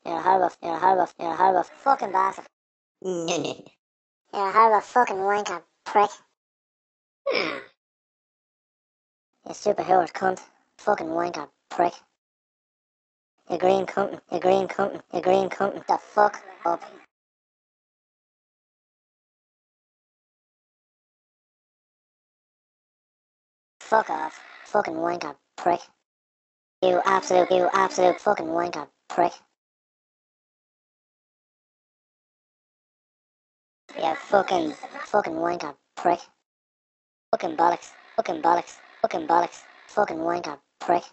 You're a horrible fucking bastard. You're a horrible fucking wanker, prick. You superhero cunt. Fucking wanker, prick. You green cunt. The fuck up. Fuck off. Fucking wanker, prick. You absolute fucking wanker, prick. You fucking wanker, prick. Fucking bollocks, fucking wanker, prick.